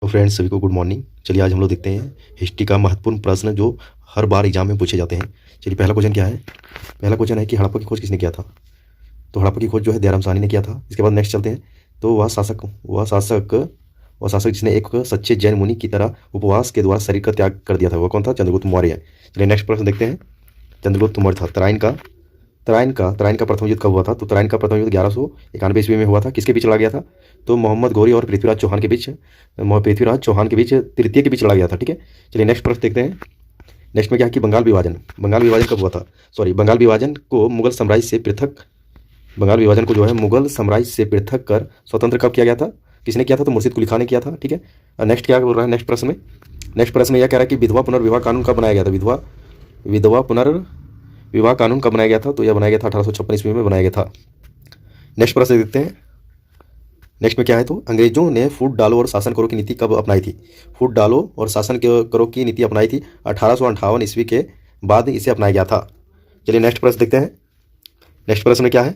तो फ्रेंड्स सभी को गुड मॉर्निंग। चलिए आज हम लोग देखते हैं हिस्ट्री का महत्वपूर्ण प्रश्न जो हर बार एग्जाम में पूछे जाते हैं। चलिए पहला क्वेश्चन क्या है। पहला क्वेश्चन है कि हड़प्पा की खोज किसने किया था। तो हड़प्पा की खोज जो है दयाराम साहनी ने किया था। इसके बाद नेक्स्ट चलते हैं। तो वह शासक जिसने एक सच्चे जैन मुनि की तरह उपवास के द्वारा शरीर का त्याग कर दिया था, वह कौन था। चंद्रगुप्त मौर्य। चलिए नेक्स्ट प्रश्न देखते हैं। चंद्रगुप्त मौर्य था। तराइन का प्रथम युद्ध कब हुआ था। तो तराइन का प्रथम युद्ध 1191 ईस्वी में हुआ था। किसके बीच लड़ा गया था। तो मोहम्मद घोरी और पृथ्वीराज चौहान के बीच तृतीय के बीच लड़ा गया था। ठीक है। चलिए नेक्स्ट प्रश्न देखते हैं। नेक्स्ट में क्या है कि बंगाल विभाजन कब हुआ था। बंगाल विभाजन को जो है मुगल साम्राज्य से पृथक कर स्वतंत्र कब किया गया था। किसने किया था। तो मुर्शिद कुली खान ने किया था। ठीक है। नेक्स्ट क्या बोल रहा है नेक्स्ट प्रश्न में यह कह रहा है कि विधवा पुनर्विवाह कानून कब बनाया गया था। विधवा पुनर्विवाह कानून कब बनाया गया था। तो यह बनाया गया था 1856 ईस्वी में बनाया गया था। नेक्स्ट प्रश्न देखते हैं। नेक्स्ट में क्या है। तो अंग्रेजों ने फूट डालो और शासन करो की नीति कब अपनाई थी। फूट डालो और शासन करो की नीति अपनाई थी 1858 ईस्वी के बाद इसे अपनाया गया था। चलिए नेक्स्ट प्रश्न देखते हैं। नेक्स्ट प्रश्न में क्या है।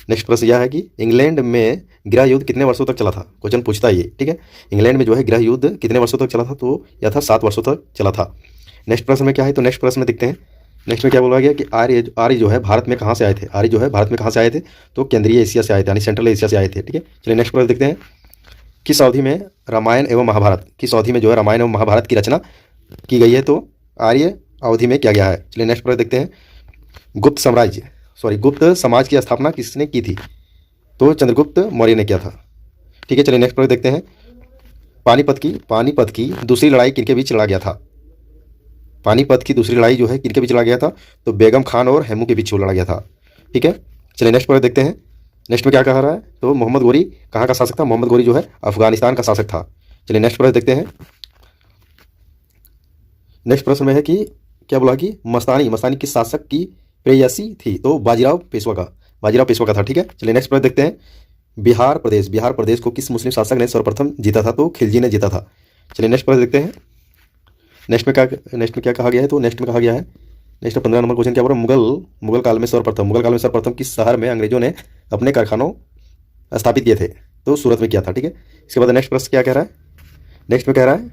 नेक्स्ट प्रश्न यह है कि इंग्लैंड में गृह युद्ध कितने वर्षों तक चला था। क्वेश्चन पूछता है ये। ठीक है। इंग्लैंड में जो है गृह युद्ध कितने वर्षों तक चला था। तो यह था 7 वर्षों तक चला था। नेक्स्ट प्रश्न में क्या है। तो नेक्स्ट प्रश्न में देखते हैं। नेक्स्ट में क्या बोला गया कि आर्य जो है भारत में कहाँ से आए थे। तो केंद्रीय एशिया से आए थे, यानी सेंट्रल एशिया से आए थे। ठीक है। चलिए नेक्स्ट प्रश्न देखते हैं। किस अवधि में रामायण एवं महाभारत की रचना की गई है। तो आर्य अवधि में किया गया है। चलिए नेक्स्ट प्रश्न देखते हैं। गुप्त समाज की स्थापना किसने की थी। तो चंद्रगुप्त मौर्य ने किया था। ठीक है। चलिए नेक्स्ट प्रश्न देखते हैं। पानीपत की दूसरी लड़ाई किनके बीच लड़ा गया था। पानीपत की दूसरी लड़ाई जो है किनके बीच लड़ा गया था। तो बेगम खान और हेमू के बीच लड़ा गया था। ठीक है। चलिए नेक्स्ट पर देखते हैं। नेक्स्ट में क्या कह रहा है। तो मोहम्मद गोरी कहाँ का शासक था। मोहम्मद गोरी जो है अफगानिस्तान का शासक था। चलिए नेक्स्ट पर देखते हैं। नेक्स्ट प्रश्न में है कि क्या बोला कि मस्तानी किस शासक की प्रेयसी थी। तो बाजीराव पेशवा का था। ठीक है। चलिए नेक्स्ट पर देखते हैं। बिहार प्रदेश को किस मुस्लिम शासक ने सर्वप्रथम जीता था। तो खिलजी ने जीता था। चलिए नेक्स्ट पर देखते हैं। नेक्स्ट में क्या कहा गया है। तो नेक्स्ट में कहा गया है। नेक्स्ट 15 नंबर क्वेश्चन क्या बोल रहा है। मुगल काल में सर्वप्रथम किस शहर में अंग्रेजों ने अपने कारखानों स्थापित किए थे। तो सूरत में किया था। ठीक है। इसके बाद नेक्स्ट प्रश्न क्या कह रहा है। नेक्स्ट में कह रहा है।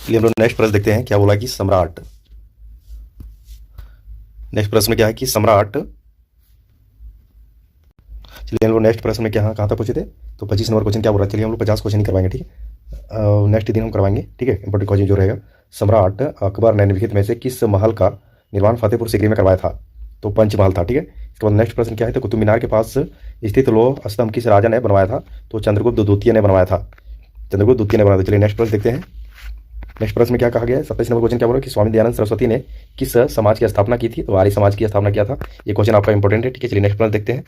चलिए हम लोग नेक्स्ट प्रश्न देखते हैं। क्या बोला कि सम्राट। नेक्स्ट प्रश्न में क्या है कि सम्राट। चलिए हम लोग नेक्स्ट प्रश्न में कहाँ तक पूछे थे। तो 25 नंबर क्वेश्चन क्या बोल रहा है। चलिए हम लोग 50 क्वेश्चन ही करवाएंगे। ठीक है। नेक्स्ट दिन हम करवाएंगे। ठीक है। इंपॉर्टेंट क्वेश्चन जो रहेगा। सम्राट अकबर ने निम्नलिखित में से किस महल का निर्माण फतेहपुर सीकरी में करवाया था। तो पंचमहल था। ठीक है। इसके बाद नेक्स्ट प्रश्न क्या है। तो कुतुब मीनार के पास स्थित लौह स्तंभ किस राजा ने बनवाया था। तो चंद्रगुप्त द्वितीय ने बनवाया था। चलिए नेक्स्ट प्रश्न देखते हैं। नेक्स्ट प्रश्न में क्या कहा गया है। 27 नंबर क्वेश्चन क्या बोल रहा है कि स्वामी दयानंद सरस्वती ने किस समाज की स्थापना की थी। तो आर्य समाज की स्थापना किया था। ये क्वेश्चन आपका इंपॉर्टेंट है। ठीक है। चलिए नेक्स्ट प्रश्न देखते हैं।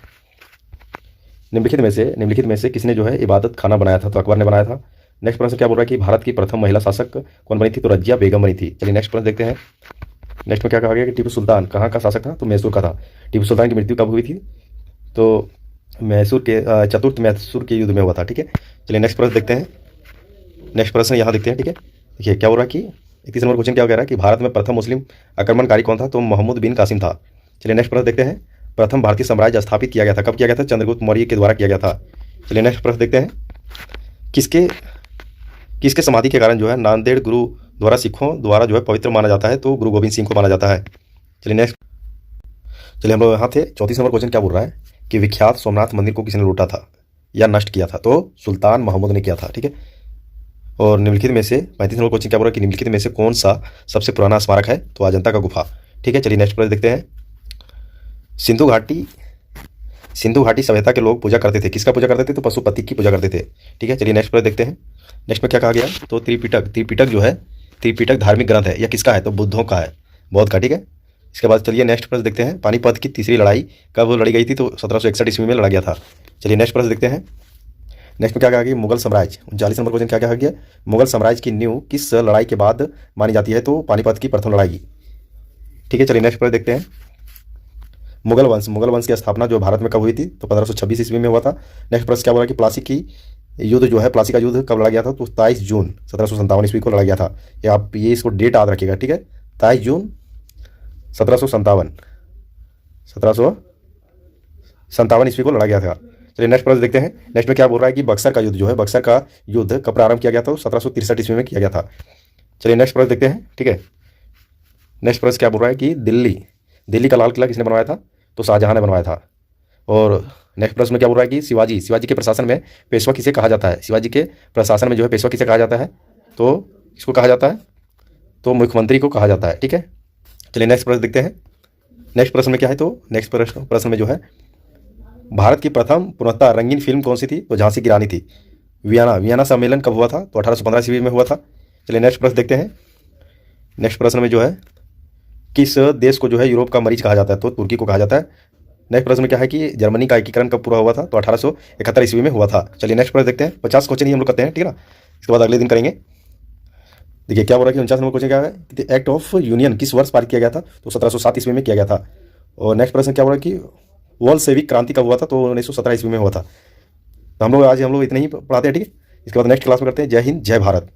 निम्नलिखित में से किसने जो है इबादत खाना बनाया था। तो अकबर ने बनाया था। नेक्स्ट प्रश्न क्या बोल रहा है कि भारत की प्रथम महिला शासक कौन बनी थी। तो रजिया बेगम बनी थी। चलिए नेक्स्ट प्रश्न देखते हैं। नेक्स्ट में क्या कहा गया कि टीपू सुल्तान कहाँ का शासक था। तो मैसूर का था। टीपू सुल्तान की मृत्यु कब हुई थी। तो चतुर्थ मैसूर के युद्ध में हुआ था। ठीक है। चलिए नेक्स्ट प्रश्न देखते हैं। नेक्स्ट प्रश्न यहाँ देखते हैं। ठीक है। देखिए क्या बोल रहा है कि 31 नंबर क्वेश्चन क्या कह रहा है कि भारत में प्रथम मुस्लिम आक्रमणकारी कौन था। तो मोहम्मद बिन कासिम था। चलिए नेक्स्ट प्रश्न देखते हैं। प्रथम भारतीय साम्राज्य स्थापित किया गया था। कब किया गया था। चंद्रगुप्त मौर्य के द्वारा किया गया था। चलिए नेक्स्ट प्रश्न देखते हैं। किसके समाधि के कारण जो है नांदेड़ गुरु द्वारा सिखों द्वारा जो है पवित्र माना जाता है। तो गुरु गोविंद सिंह को माना जाता है। चलिए हम लोग यहाँ थे। 34 नंबर क्वेश्चन क्या बोल रहा है कि विख्यात सोमनाथ मंदिर को किसने लूटा था या नष्ट किया था। तो सुल्तान महमूद ने किया था। ठीक है। और निम्नलिखित में से 35 नंबर क्वेश्चन क्या बोल रहा है कि निम्नलिखित में से कौन सा सबसे पुराना स्मारक है। तो अजंता का गुफा। ठीक है। चलिए नेक्स्ट प्रश्न देखते हैं। सिंधु घाटी सभ्यता के लोग पूजा करते थे। किसका पूजा करते थे। तो पशुपति की पूजा करते थे। ठीक है। चलिए नेक्स्ट प्रश्न देखते हैं। नेक्स्ट में क्या कहा गया। तो त्रिपिटक जो है त्रिपिटक धार्मिक ग्रंथ है या किसका है। तो बुद्धों का है, बौद्ध का। ठीक है। इसके बाद चलिए नेक्स्ट प्रश्न देखते हैं। पानीपत की तीसरी लड़ाई कब लड़ी गई थी। तो 1761 ईस्वी में लड़ा गया था। चलिए नेक्स्ट प्रश्न देखते हैं। नेक्स्ट में क्या कहा गया। मुगल साम्राज्य। 39 नंबर क्वेश्चन क्या कहा गया। मुगल साम्राज्य की नींव किस लड़ाई के बाद मानी जाती है। तो पानीपत की प्रथम लड़ाई। ठीक है। चलिए नेक्स्ट प्रश्न देखते हैं। मुगल वंश की स्थापना जो भारत में कब हुई थी। तो 1526 ईस्वी में हुआ था। नेक्स्ट प्रश्न क्या बोला कि प्लासी का युद्ध कब लड़ा गया था। तो 23 जून 1757 ईस्वी को लड़ा गया था। आप ये इसको डेट याद रखिएगा। ठीक है। 23 जून 1757 ईस्वी को लड़ा गया था। चलिए नेक्स्ट प्रश्न देखते हैं। नेक्स्ट में क्या बोल रहा है कि बक्सर का युद्ध जो है, बक्सर का युद्ध कब प्रारंभ किया गया था? 1763 ईस्वी में किया गया था। चलिए नेक्स्ट प्रश्न देखते हैं, ठीक है। नेक्स्ट प्रश्न क्या बोल रहा है कि दिल्ली का लाल किला किसने बनवाया था? तो शाहजहां ने बनवाया था। और नेक्स्ट प्रश्न में क्या बोल रहा है कि शिवाजी के प्रशासन में पेशवा किसे कहा जाता है? शिवाजी के प्रशासन में जो है पेशवा किसे कहा जाता है? तो किसको कहा जाता है? तो मुख्यमंत्री को कहा जाता है, ठीक है। चलिए नेक्स्ट प्रश्न देखते हैं। नेक्स्ट प्रश्न में क्या है? तो नेक्स्ट प्रश्न में जो है भारत की प्रथम पूर्णतः रंगीन फिल्म कौन सी थी? तो झांसी की रानी थी। वियना सम्मेलन कब हुआ था? तो 1815 ईस्वी में हुआ था। चलिए नेक्स्ट प्रश्न देखते हैं। नेक्स्ट प्रश्न में जो है किस देश को जो है यूरोप का मरीज कहा जाता है? तो तुर्की को कहा जाता है। नेक्स्ट प्रश्न में क्या है कि जर्मनी का एकीकरण कब पूरा हुआ था? तो 1871 ईस्वी में हुआ था। चलिए नेक्स्ट प्रश्न देखते हैं। 50 क्वेश्चन ही हम लोग करते हैं, ठीक है ना। इसके बाद अगले दिन करेंगे। देखिए क्या बोल रहा है कि 49 नंबर क्वेश्चन क्या है कि एक्ट ऑफ यूनियन किस वर्ष पारित किया गया था? तो 1707 ईस्वी में किया गया था। और नेक्स्ट प्रश्न क्या बोल रहा है कि वोल्शेविक क्रांति कब हुआ था? तो 1917 ईस्वी में हुआ था। तो हम लोग आज इतने ही पढ़ाते हैं, ठीक है। इसके बाद नेक्स्ट क्लास में करते हैं। जय हिंद, जय भारत।